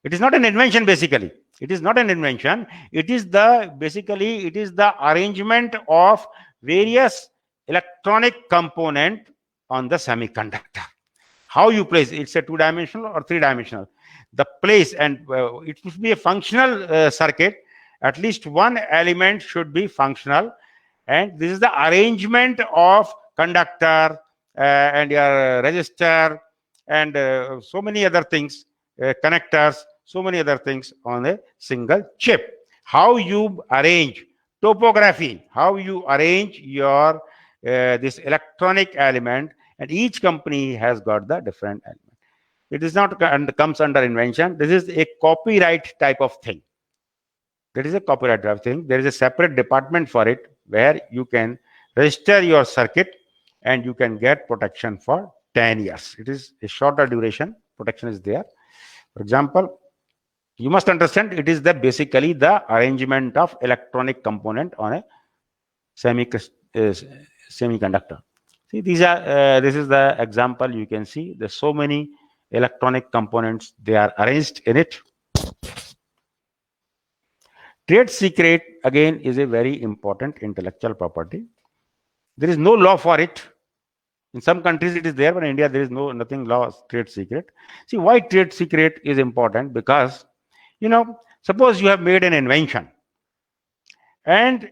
It is not an invention basically. It is not an invention. It is the basically it is the arrangement of various electronic component on the semiconductor. How you place it's a two-dimensional or three-dimensional. The place, and it should be a functional circuit. At least one element should be functional, and this is the arrangement of conductor and your resistor and so many other things, connectors, so many other things on a single chip. How you arrange topography, how you arrange your this electronic element, and each company has got the different element. It is not comes under invention. This is a copyright type of thing. That is a copyright type of thing. There is a separate department for it, where you can register your circuit and you can get protection for 10 years. It is a shorter duration. Protection is there. For example, you must understand, it is basically the arrangement of electronic component on a semiconductor. See, these are this is the example. You can see there's so many electronic components, they are arranged in it. Trade secret again is a very important intellectual property. There is no law for it. In some countries it is there, but in India there is nothing law trade secret. See, why trade secret is important? Because, suppose you have made an invention, and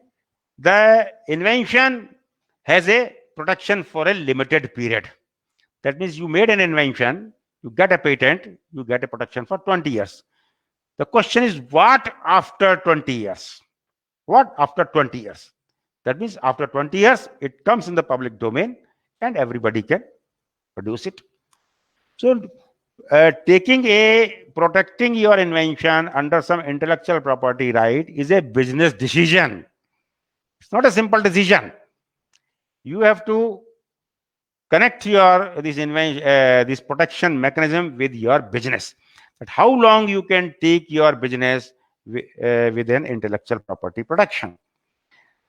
the invention has a protection for a limited period. That means you made an invention, you get a patent, you get a protection for 20 years. The question is, what after 20 years? What after 20 years? That means after 20 years, it comes in the public domain and everybody can produce it. So, protecting your invention under some intellectual property right is a business decision. It's not a simple decision. You have to connect your this protection mechanism with your business. But how long you can take your business with an intellectual property protection?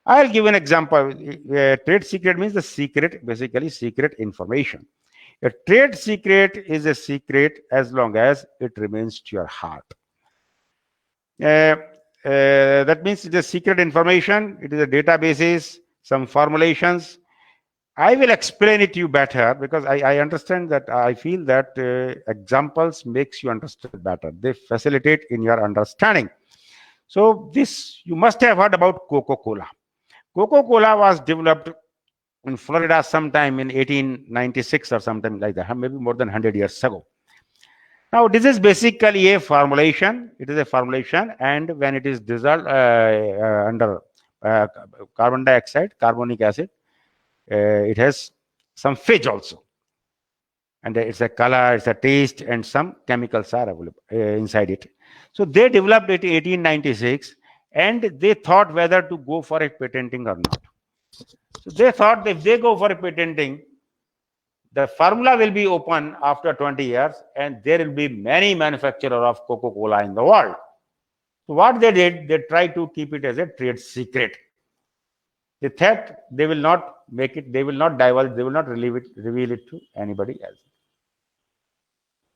I'll give an example. Trade secret means the secret, basically secret information. A trade secret is a secret as long as it remains to your heart. That means it is secret information. It is a databases, some formulations. I will explain it to you better because I understand that I feel that examples makes you understand better. They facilitate in your understanding. So this, you must have heard about Coca-Cola. Coca-Cola was developed in Florida sometime in 1896 or something like that, maybe more than 100 years ago. Now, this is basically a formulation. It is a formulation, and when it is dissolved under uh, carbon dioxide, carbonic acid, it has some fizz also. And it's a color, it's a taste, and some chemicals are available inside it. So they developed it in 1896, and they thought whether to go for a patenting or not. So they thought if they go for a patenting, the formula will be open after 20 years, and there will be many manufacturers of Coca-Cola in the world. So what they did, they tried to keep it as a trade secret. They thought they will not make it, they will not divulge, they will not reveal it to anybody else.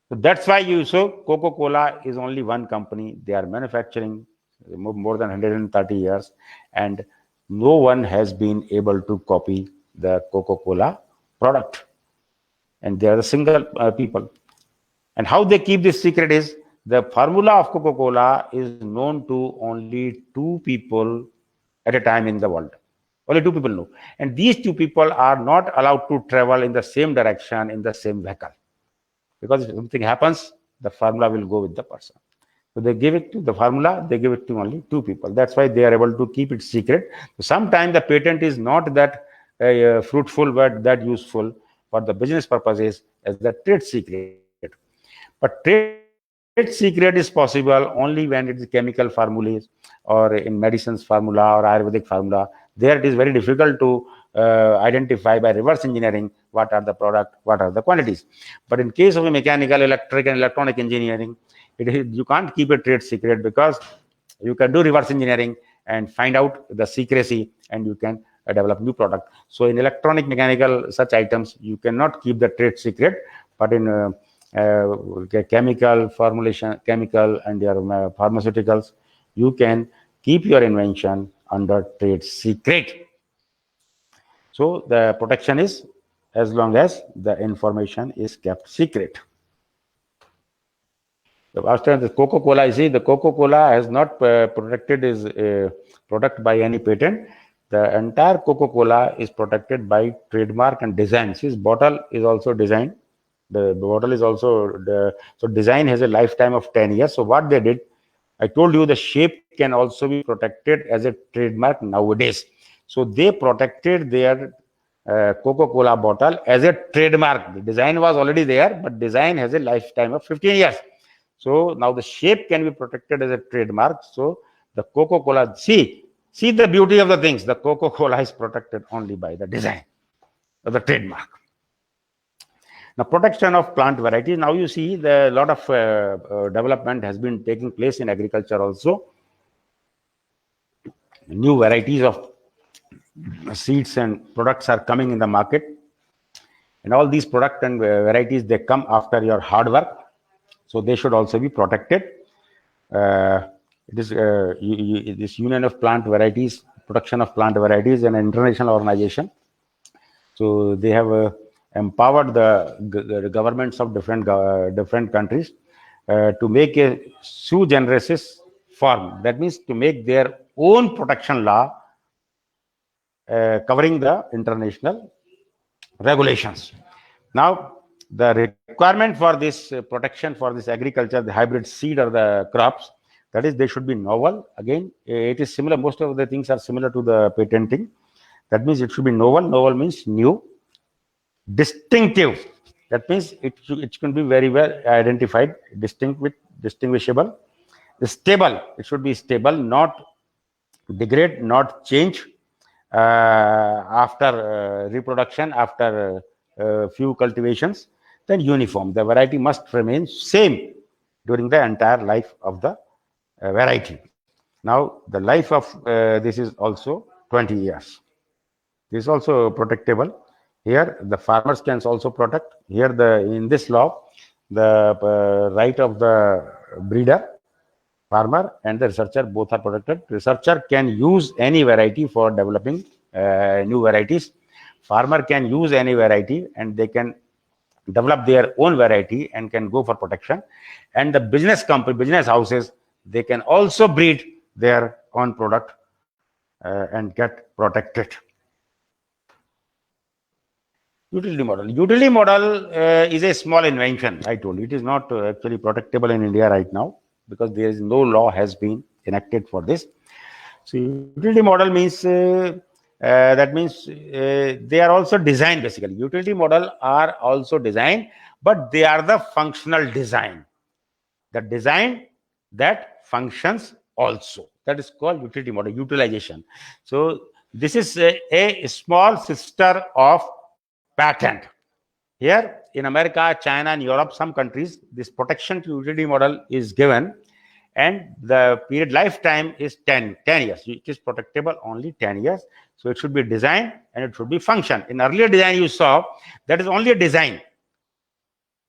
So that's why you saw Coca-Cola is only one company. They are manufacturing more than 130 years, and no one has been able to copy the Coca-Cola product. And they are the single people. And how they keep this secret is the formula of Coca-Cola is known to only two people at a time in the world. Only two people know. And these two people are not allowed to travel in the same direction in the same vehicle. Because if something happens, the formula will go with the person. So they give it to the formula, they give it to only two people. That's why they are able to keep it secret. Sometimes the patent is not that fruitful, but that useful for the business purposes as the trade secret. But trade secret is possible only when it is chemical formulas or in medicines formula or Ayurvedic formula. There it is very difficult to identify by reverse engineering what are the product, what are the quantities. But in case of a mechanical, electric, and electronic engineering, you can't keep a trade secret because you can do reverse engineering and find out the secrecy, and you can develop new product. So in electronic, mechanical, such items, you cannot keep the trade secret, but in chemical formulation, chemical and your pharmaceuticals, you can keep your invention under trade secret. So the protection is as long as the information is kept secret. After the Coca-Cola, you see, the Coca-Cola has not protected its product by any patent. The entire Coca-Cola is protected by trademark and design. See, this bottle is also designed. The bottle is also, so design has a lifetime of 10 years. So what they did, I told you the shape can also be protected as a trademark nowadays. So they protected their Coca-Cola bottle as a trademark. The design was already there, but design has a lifetime of 15 years. So now the shape can be protected as a trademark. So the Coca-Cola, see the beauty of the things. The Coca-Cola is protected only by the design of the trademark. Now, protection of plant varieties. Now you see the lot of development has been taking place in agriculture also. New varieties of seeds and products are coming in the market. And all these product and varieties, they come after your hard work. So they should also be protected. It is this Union of Plant Varieties, Protection of Plant Varieties, an international organization. So they have empowered the governments of different countries to make a sui generis form. That means to make their own protection law covering the international regulations. Now, the requirement for this protection for this agriculture, the hybrid seed or the crops, that is, they should be novel. Again, it is similar. Most of the things are similar to the patenting. That means it should be novel. Novel means new. Distinctive. That means it can be very well identified, distinguishable. Stable. It should be stable, not degrade, not change after reproduction, after few cultivations. Then uniform. The variety must remain same during the entire life of the variety. Now, the life of this is also 20 years. This is also protectable. Here, the farmers can also protect. Here, in this law, the right of the breeder, farmer, and the researcher both are protected. Researcher can use any variety for developing new varieties. Farmer can use any variety and they can develop their own variety and can go for protection. And the business company, business houses, they can also breed their own product and get protected. Utility model. Utility model is a small invention. I told you it is not actually protectable in India right now because there is no law has been enacted for this. So utility model means that means they are also designed basically. Utility model are also designed, but they are the functional design. The design that functions also. That is called utility model, utilization. So this is a small sister of patent. Here in America, China, and Europe, some countries, this protection to utility model is given, and the period lifetime is 10 years. It is protectable only 10 years. So it should be design and it should be function. In earlier design, you saw that is only a design.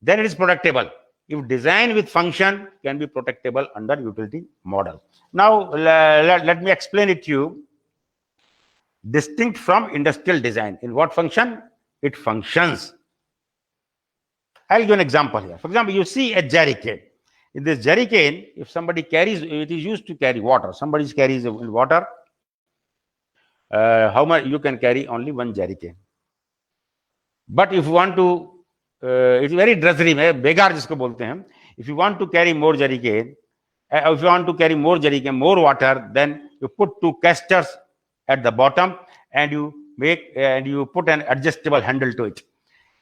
Then it is protectable. If design with function can be protectable under utility model. Now, let me explain it to you. Distinct from industrial design. In what function? It functions. I'll give an example here. For example, you see a jerry cane. In this jerry cane, if somebody carries, it is used to carry water. Somebody carries water. How much you can carry? Only one jerry cane. But if you want to, it's very drudgery. Begar jisko bolte hain. If you want to carry more jerry cane, if you want to carry more jerry cane, more water, then you put two casters at the bottom and you put an adjustable handle to it.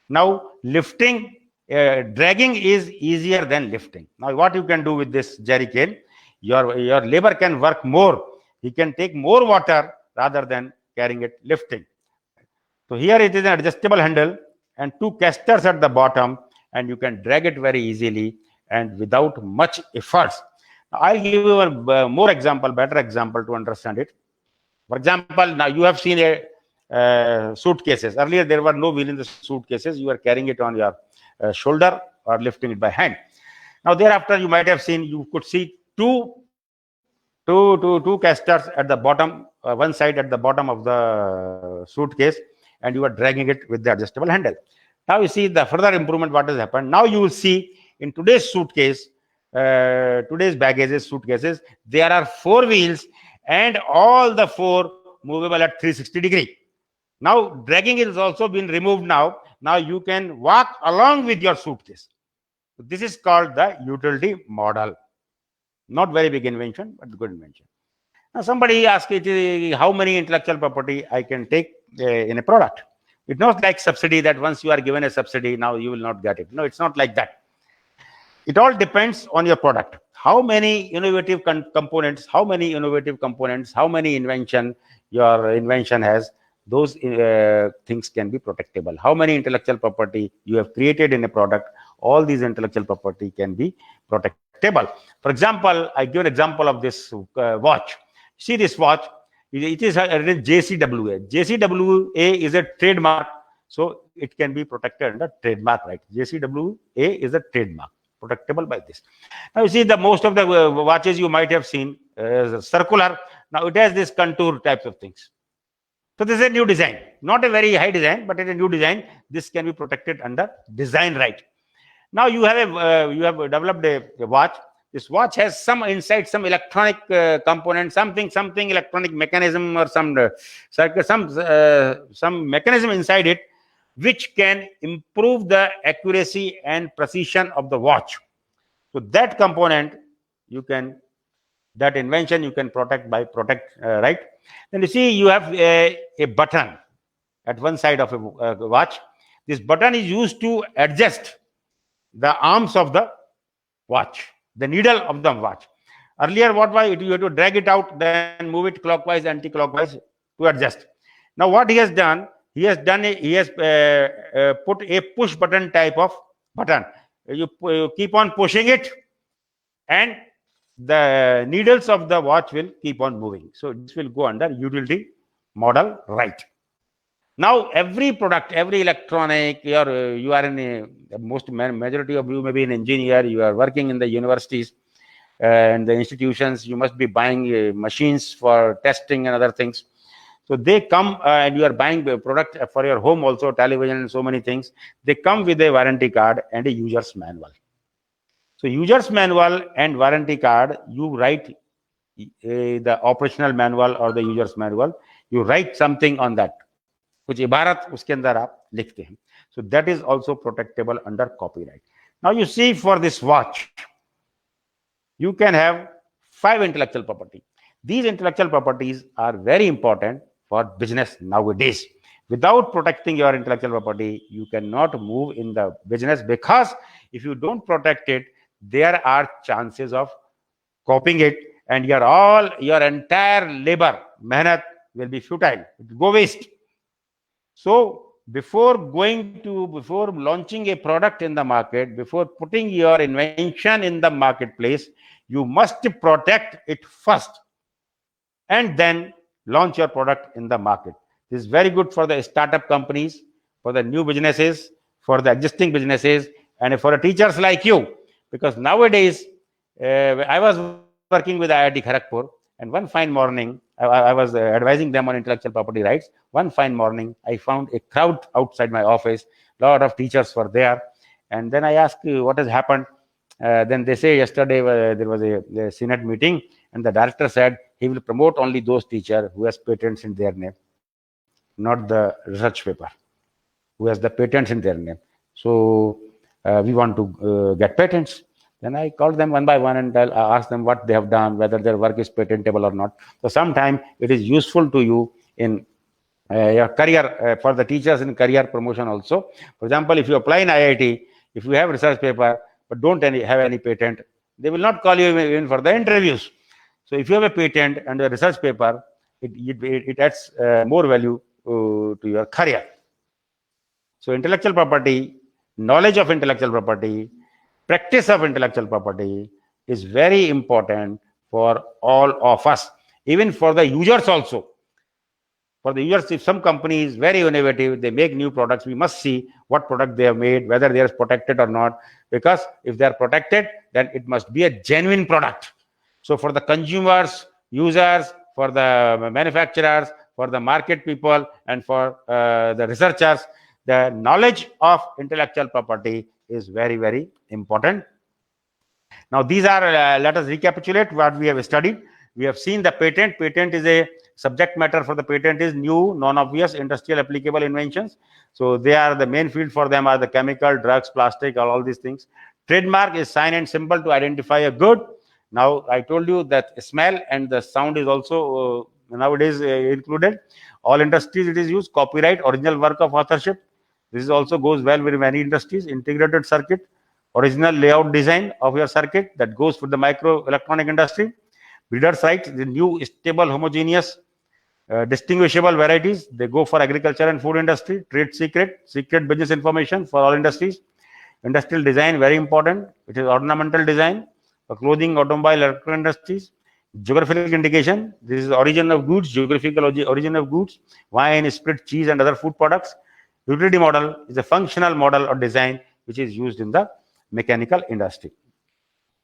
Now lifting, dragging is easier than lifting. Now what you can do with this jerry cane, your labor can work more. He can take more water rather than carrying it, lifting. So here it is an adjustable handle and two casters at the bottom, and you can drag it very easily and without much efforts. Now, I'll give you a more example, better example to understand it. For example, now you have seen a suitcases. Earlier, there were no wheel in the suitcases. You are carrying it on your shoulder or lifting it by hand. Now, thereafter, you might have seen, you could see two casters at the bottom, one side at the bottom of the suitcase, and you are dragging it with the adjustable handle. Now, you see the further improvement, what has happened. Now, you will see in today's suitcase, today's baggages, suitcases, there are four wheels and all the four movable at 360 degree. Now dragging is also been removed now. Now you can walk along with your suitcase. This is called the utility model. Not very big invention, but good invention. Now somebody asked how many intellectual property I can take in a product. It's not like subsidy that once you are given a subsidy, now you will not get it. No, it's not like that. It all depends on your product. How many innovative components, how many invention your invention has, those things can be protectable. How many intellectual property you have created in a product, all these intellectual property can be protectable. For example, I give an example of this watch. See this watch, it is JCWA. JCWA is a trademark, so it can be protected under trademark right. JCWA is a trademark, protectable by this. Now you see the most of the watches you might have seen circular. Now it has this contour types of things. So this is a new design, not a very high design, but it's a new design. This can be protected under design right. Now you have developed a watch. This watch has some inside, some electronic component, something electronic mechanism or some mechanism inside it, which can improve the accuracy and precision of the watch. So that component that invention you can protect right. Then you see you have a button at one side of a watch. This button is used to adjust the arms of the watch, the needle of the watch. Earlier, what was it? You had to drag it out, then move it clockwise, anti-clockwise to adjust. Now, what he has done, he has put a push button type of button. You keep on pushing it, and the needles of the watch will keep on moving. So this will go under utility model, right? Now, every product, every electronic, you are in a, most majority of you may be an engineer, you are working in the universities and the institutions, you must be buying machines for testing and other things. So they come and you are buying the product for your home also, television and so many things. They come with a warranty card and a user's manual. So user's manual and warranty card, you write the operational manual or the user's manual, you write something on that. कुछ इबारत उसके अंदर आप लिखते हैं. So that is also protectable under copyright. Now you see, for this watch, you can have 5 intellectual property. These intellectual properties are very important for business nowadays. Without protecting your intellectual property, you cannot move in the business, because if you don't protect it, there are chances of copying it, and your entire labor, mehnat, will be futile. It will go waste. So before launching a product in the market, before putting your invention in the marketplace, you must protect it first and then launch your product in the market. This is very good for the startup companies, for the new businesses, for the existing businesses, and for the teachers like you. Because nowadays, I was working with IIT Kharagpur, and one fine morning, I was advising them on intellectual property rights. One fine morning, I found a crowd outside my office. A lot of teachers were there. And then I asked, what has happened? Then they say, yesterday there was a Senate meeting, and the director said he will promote only those teachers who has patents in their name, not the research paper, who has the patents in their name. So we want to get patents. Then I called them one by one and asked them what they have done, whether their work is patentable or not. So sometimes it is useful to you in your career, for the teachers in career promotion also. For example, if you apply in IIT, if you have research paper but don't have any patent, they will not call you even for the interviews. So if you have a patent and a research paper, it adds more value to your career. So intellectual property, knowledge of intellectual property, practice of intellectual property is very important for all of us, even for the users also. For the users, if some company is very innovative, they make new products, we must see what product they have made, whether they are protected or not. Because if they are protected, then it must be a genuine product. So for the consumers, users, for the manufacturers, for the market people, and for the researchers, the knowledge of intellectual property is very, very important. Now, these are, let us recapitulate what we have studied. We have seen the patent. Patent is a subject matter for the patent is new, non-obvious, industrial applicable inventions. So they are the main field for them are the chemical, drugs, plastic, all these things. Trademark is sign and symbol to identify a good. Now, I told you that smell and the sound is also nowadays included. All industries it is used. Copyright, original work of authorship. This is also goes well with many industries. Integrated circuit, original layout design of your circuit, that goes for the microelectronic industry. Breeders' rights, the new stable homogeneous distinguishable varieties, they go for agriculture and food industry. Trade secret, secret business information for all industries. Industrial design, very important. It is ornamental design for clothing, automobile, electrical industries. Geographical indication, this is the origin of goods, geographical origin of goods, wine, spirit, cheese, and other food products. Utility model is a functional model or design which is used in the mechanical industry.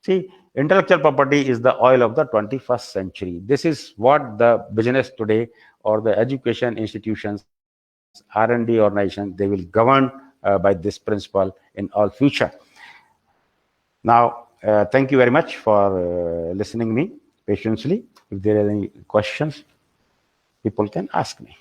See, intellectual property is the oil of the 21st century. This is what the business today or the education institutions, R&D organization, they will govern by this principle in all future. Now, thank you very much for listening me patiently. If there are any questions, people can ask me.